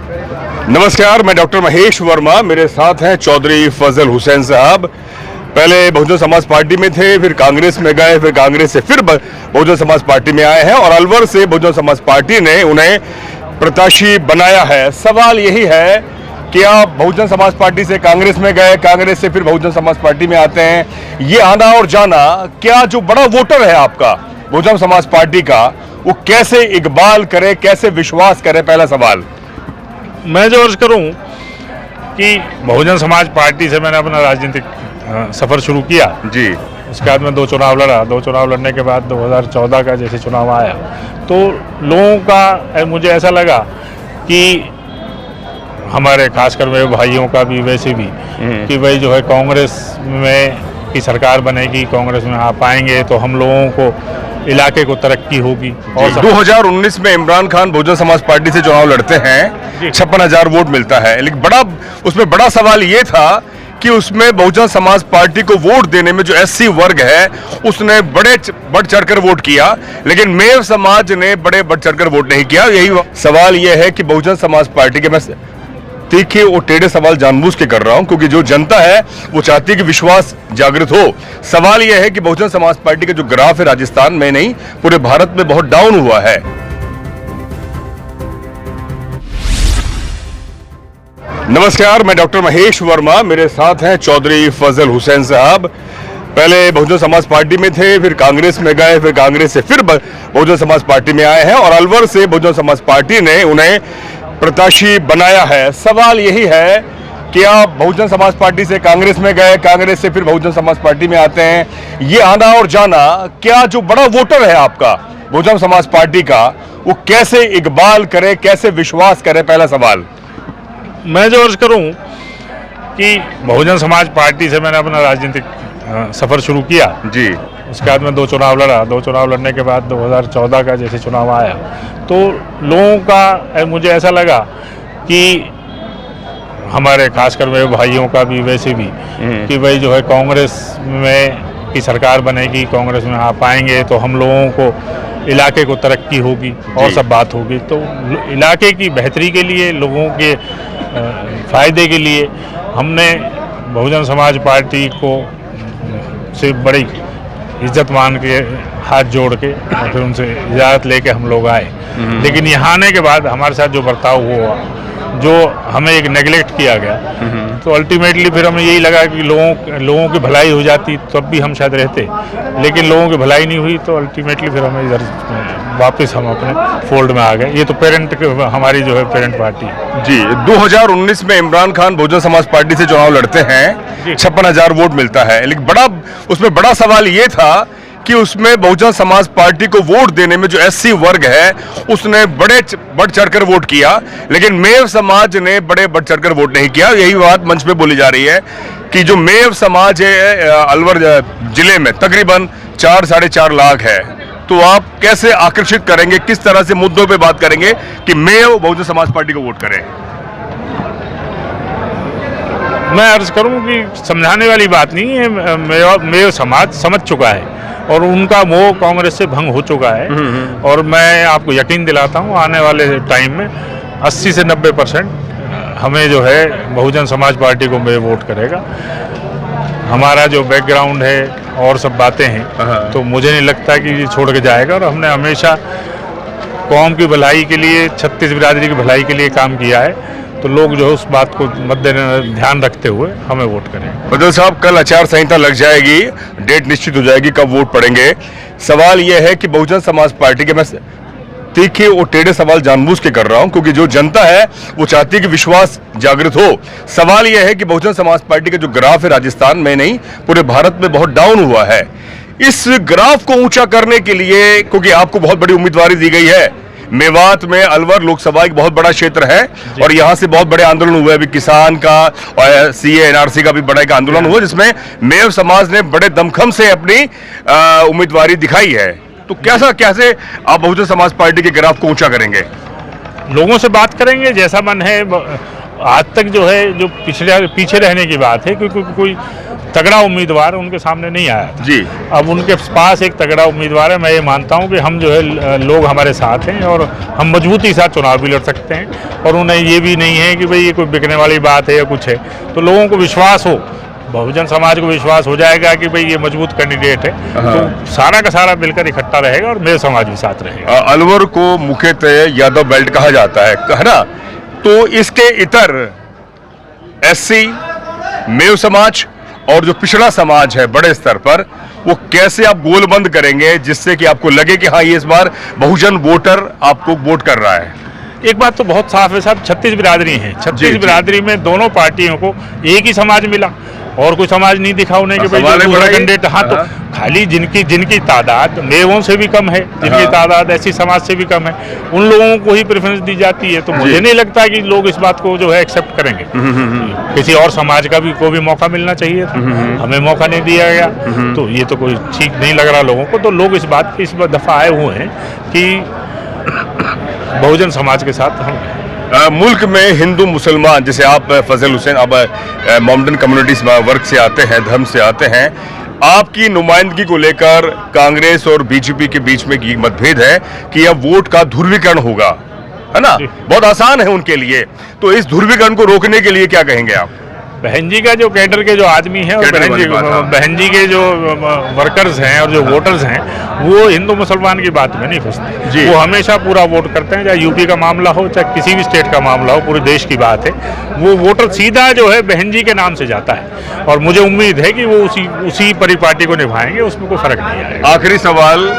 नमस्कार, मैं डॉक्टर महेश वर्मा। मेरे साथ हैं चौधरी फजल हुसैन साहब। पहले बहुजन समाज पार्टी में थे, फिर कांग्रेस में गए, फिर कांग्रेस से फिर बहुजन समाज पार्टी में आए हैं और अलवर से बहुजन समाज पार्टी ने उन्हें प्रत्याशी बनाया है। सवाल यही है कि आप बहुजन समाज पार्टी से कांग्रेस में गए, कांग्रेस से फिर बहुजन समाज पार्टी में आते हैं। ये आना और जाना, क्या जो बड़ा वोटर है आपका बहुजन समाज पार्टी का, वो कैसे इकबाल करे, कैसे विश्वास करे? पहला सवाल मैं जो अर्ज करूं कि बहुजन समाज पार्टी से मैंने अपना राजनीतिक सफ़र शुरू किया जी। उसके बाद मैं 2 चुनाव लड़ा। 2 चुनाव लड़ने के बाद 2014 का जैसे चुनाव आया तो लोगों का मुझे ऐसा लगा कि हमारे खासकर मेरे भाइयों का भी वैसे भी कि भाई जो है कांग्रेस में की सरकार बनेगी, कांग्रेस में आप आएंगे तो हम लोगों को इलाके को तरक्की होगी। और 2019 में इमरान खान बहुजन समाज पार्टी से चुनाव लड़ते हैं, 56,000 वोट मिलता है, लेकिन उसमें बड़ा सवाल ये था कि उसमें बहुजन समाज पार्टी को वोट देने में जो एससी वर्ग है उसने बढ़ चढ़कर वोट किया, लेकिन मेव समाज ने बढ़ चढ़कर वोट नहीं किया। यही सवाल यह है कि बहुजन समाज पार्टी के, मैं तीखे और टेढ़े सवाल जानबूझ के कर रहा हूं क्योंकि जो जनता है वो चाहती है कि विश्वास जागृत हो। सवाल यह है कि बहुजन समाज पार्टी का जो ग्राफ है राजस्थान में नहीं पूरे भारत में बहुत डाउन हुआ है। नमस्कार, मैं डॉक्टर महेश वर्मा। मेरे साथ हैं चौधरी फजल हुसैन साहब। पहले बहुजन समाज पार्टी में थे, फिर कांग्रेस में गए, फिर कांग्रेस से फिर बहुजन समाज पार्टी में आए हैं और अलवर से बहुजन समाज पार्टी ने उन्हें प्रत्याशी बनाया है। सवाल यही है कि आप बहुजन समाज पार्टी से कांग्रेस में गए, कांग्रेस से फिर बहुजन समाज पार्टी में आते हैं। ये आना और जाना, क्या जो बड़ा वोटर है आपका बहुजन समाज पार्टी का, वो कैसे इकबाल करे, कैसे विश्वास करे? पहला सवाल मैं जो अर्ज करूं कि बहुजन समाज पार्टी से मैंने अपना राजनीतिक सफ़र शुरू किया जी। उसके बाद मैं 2 चुनाव लड़ा। 2 चुनाव लड़ने के बाद 2014 का जैसे चुनाव आया तो लोगों का मुझे ऐसा लगा कि हमारे खासकर मेरे भाइयों का भी वैसे भी कि भाई जो है कांग्रेस में की सरकार बनेगी, कांग्रेस में आप आएंगे तो हम लोगों को इलाके को तरक्की होगी और सब बात होगी। तो इलाके की बेहतरी के लिए, लोगों के फ़ायदे के लिए हमने बहुजन समाज पार्टी को से बड़ी इज्जत मान के हाथ जोड़ के और फिर उनसे इजाज़त लेके हम लोग आए। लेकिन यहाँ आने के बाद हमारे साथ जो बर्ताव हुआ, जो हमें एक नेगलेक्ट किया गया, तो अल्टीमेटली फिर हमें यही लगा कि लोगों की भलाई हो जाती तब भी हम शायद रहते, लेकिन लोगों की भलाई नहीं हुई तो अल्टीमेटली फिर हमें इधर वापस हम अपने फोल्ड में आ गए। ये तो हमारी जो है पेरेंट पार्टी जी। 2019 में इमरान खान बहुजन समाज पार्टी से चुनाव लड़ते हैं, 56,000 वोट मिलता है, लेकिन उसमें बड़ा सवाल ये था कि उसमें बहुजन समाज पार्टी को वोट देने में जो एससी वर्ग है उसने बढ़ चढ़कर वोट किया, लेकिन मेव समाज ने बढ़ चढ़कर वोट नहीं किया। यही बात मंच पे बोली जा रही है कि जो मेव समाज है अलवर जिले में तकरीबन 4-4.5 लाख है। तो आप कैसे आकर्षित करेंगे, किस तरह से मुद्दों पे बात करेंगे कि मेव बहुजन समाज पार्टी को वोट करें? मैं अर्ज करूं कि समझाने वाली बात नहीं है। मेव समाज समझ चुका है और उनका मोह कांग्रेस से भंग हो चुका है। और मैं आपको यकीन दिलाता हूं आने वाले टाइम में 80 से 90% हमें जो है बहुजन समाज पार्टी को में वोट करेगा। हमारा जो बैकग्राउंड है और सब बातें हैं तो मुझे नहीं लगता कि ये छोड़ के जाएगा। और हमने हमेशा कौम की भलाई के लिए, छत्तीस बिरादरी की भलाई के लिए काम किया है, तो लोग जो है उस बात को मद्देनजर ध्यान रखते हुए हमें वोट करें। फजल साहब, कल आचार संहिता लग जाएगी, डेट निश्चित हो जाएगी कब वोट पड़ेंगे। सवाल यह है कि बहुजन समाज पार्टी के, मैं तीखे और टेढ़े सवाल जानबूझ के कर रहा हूं क्योंकि जो जनता है वो चाहती है कि विश्वास जागृत हो। सवाल यह है कि बहुजन समाज पार्टी का जो ग्राफ है राजस्थान में नहीं पूरे भारत में बहुत डाउन हुआ है। इस ग्राफ को ऊंचा करने के लिए, क्योंकि आपको बहुत बड़ी उम्मीदवारी दी गई है, मेवात में अलवर लोकसभा एक बहुत बड़ा क्षेत्र है और यहाँ से बहुत बड़े आंदोलन हुए, अभी किसान का और सीए एनआरसी का भी बड़ा एक आंदोलन हुआ जिसमें मेव समाज ने बड़े दमखम से अपनी उम्मीदवारी दिखाई है। तो कैसे आप बहुजन समाज पार्टी के ग्राफ को ऊंचा करेंगे? लोगों से बात करेंगे, जैसा मन है। आज तक जो है जो पीछे रहने की बात है, क्योंकि कोई तगड़ा उम्मीदवार उनके सामने नहीं आया था। जी। अब उनके पास एक तगड़ा उम्मीदवार है। मैं ये मानता हूँ कि हम जो है लोग हमारे साथ हैं और हम मजबूती के साथ चुनाव भी लड़ सकते हैं, और उन्हें ये भी नहीं है कि भाई ये कोई बिकने वाली बात है या कुछ है। तो लोगों को विश्वास हो, बहुजन समाज को विश्वास हो जाएगा कि भाई ये मजबूत कैंडिडेट है, तो सारा का सारा मिलकर इकट्ठा रहेगा और मेरे समाज भी साथ रहेगा। अलवर को मुख्यतः यादव बेल्ट कहा जाता है ना, तो इसके इतर एससी, मेव समाज और जो पिछड़ा समाज है बड़े स्तर पर, वो कैसे आप गोलबंद करेंगे जिससे कि आपको लगे कि हाँ ये इस बार बहुजन वोटर आपको वोट कर रहा है? एक बात तो बहुत साफ है साहब, 36 बिरादरी हैं, 36 बिरादरी में दोनों पार्टियों को एक ही समाज मिला और कोई समाज नहीं दिखा उन्हें कि भाई दूसरा कैंडिडेट। हाँ, तो खाली जिनकी तादाद मेवों से भी कम है, जिनकी तादाद ऐसी समाज से भी कम है, उन लोगों को ही प्रेफरेंस दी जाती है। तो मुझे नहीं लगता कि लोग इस बात को जो है एक्सेप्ट करेंगे। किसी और समाज का भी को भी मौका मिलना चाहिए था, हमें मौका नहीं दिया गया, तो ये तो कोई ठीक नहीं लग रहा लोगों को। तो लोग इस बात की इस दफा आए हुए हैं कि बहुजन समाज के साथ हम मुल्क में हिंदू मुसलमान, जैसे आप फजल हुसैन अब मोमडन कम्युनिटीज वर्ग से आते हैं, धर्म से आते हैं, आपकी नुमाइंदगी को लेकर कांग्रेस और बीजेपी के बीच में ये मतभेद है कि अब वोट का ध्रुवीकरण होगा, है ना? बहुत आसान है उनके लिए, तो इस ध्रुवीकरण को रोकने के लिए क्या कहेंगे आप? बहन जी का जो कैडर के जो आदमी है और बहन जी के जो वर्कर्स हैं और जो वोटर्स हैं, वो हिंदू मुसलमान की बात में नहीं फंसते। वो हमेशा पूरा वोट करते हैं, चाहे यूपी का मामला हो चाहे किसी भी स्टेट का मामला हो, पूरे देश की बात है। वो वोटर सीधा जो है बहन जी के नाम से जाता है और मुझे उम्मीद है कि वो उसी परिपाटी को निभाएंगे, उसमें कोई फर्क नहीं आएगा। आखिरी सवाल,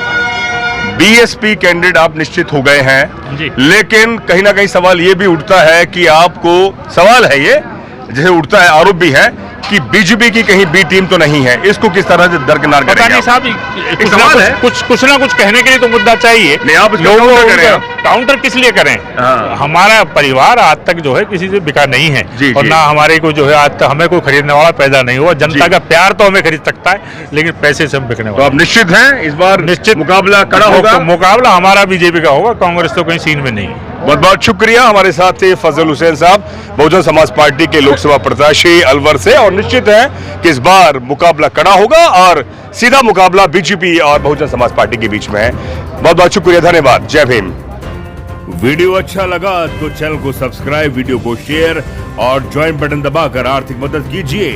बीएसपी कैंडिडेट आप निश्चित हो गए हैं जी, लेकिन कहीं ना कहीं सवाल ये भी उठता है कि आपको, सवाल है ये जैसे उठता है, आरोप भी है कि बीजेपी की कहीं बी टीम तो नहीं है, इसको किस तरह से दरकिनार करेंगे? पता नहीं साहब, कुछ ना कुछ कहने के लिए तो मुद्दा चाहिए। नहीं, आप काउंटर किस लिए करें? हमारा परिवार आज तक जो है किसी से बिका नहीं है, और ना हमारे को जो है आज तक हमें कोई खरीदने वाला पैदा नहीं हुआ। जनता का प्यार तो हमें खरीद सकता है, लेकिन पैसे से हम बिकने वाले। तो आप निश्चित हैं इस बार निश्चित मुकाबला कड़ा होगा? मुकाबला हमारा बीजेपी का होगा, कांग्रेस तो कहीं सीन में नहीं। बहुत बहुत शुक्रिया। हमारे साथ थे फजल हुसैन साहब, बहुजन समाज पार्टी के लोकसभा प्रत्याशी अलवर से, और निश्चित है कि इस बार मुकाबला कड़ा होगा और सीधा मुकाबला बीजेपी और बहुजन समाज पार्टी के बीच में है। बहुत बहुत शुक्रिया, धन्यवाद, जय भीम। वीडियो अच्छा लगा तो चैनल को सब्सक्राइब, वीडियो को शेयर और ज्वाइन बटन दबाकर आर्थिक मदद कीजिए।